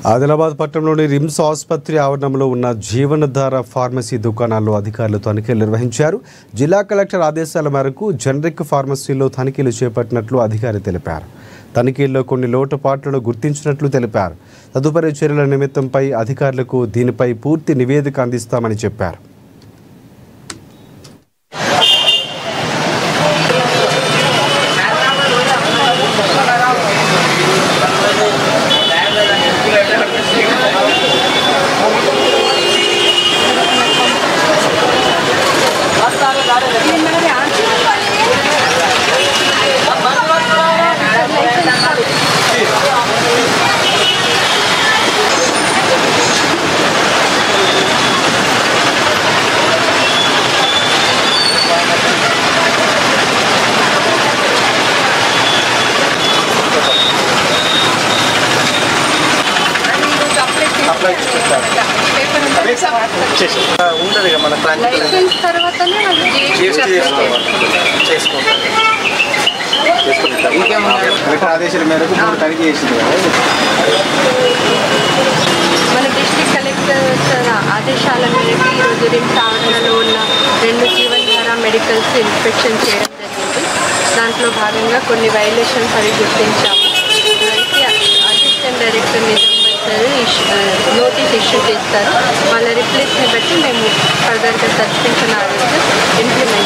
ఆదిలాబాద్ పట్టణంలోని రిమ్స్ ఆసుపత్రి ఆవరణంలో ఉన్న జీవనధార ఫార్మసీ దుకాణాల్లో అధికారులు తనిఖీలు నిర్వహించారు. జిల్లా కలెక్టర్ ఆదేశాల మేరకు జనరిక్ ఫార్మసీలో తనిఖీలు చేపట్టినట్లు అధికారి తెలిపారు. తనిఖీల్లో కొన్ని లోటుపాట్లను గుర్తించినట్లు తెలిపారు. తదుపరి చర్యల నిమిత్తంపై అధికారులకు దీనిపై పూర్తి నివేదిక అందిస్తామని చెప్పారు. ఉంటుంది మన ఆదేశాల మేరకు తనిఖీ చేసింది. మన డిస్ట్రిక్ట్ కలెక్టర్ ఆదేశాల మేరకు ఈరోజు రిమ్స్ ఆవరణలో ఉన్న 2 జీవనధార మెడికల్స్ ఇన్స్పెక్షన్ చేయడం జరిగింది. దాంట్లో భాగంగా కొన్ని వైలేషన్స్ అవి గుర్తించాము. అసిస్టెంట్ డైరెక్టర్ నోటీస్ ఇష్యూ చేస్తారు. వాళ్ళ రిప్లేస్ని బట్టి మేము ఫర్దర్గా సస్పెన్షన్ ఆర్డర్స్ ఇంప్లిమెంట్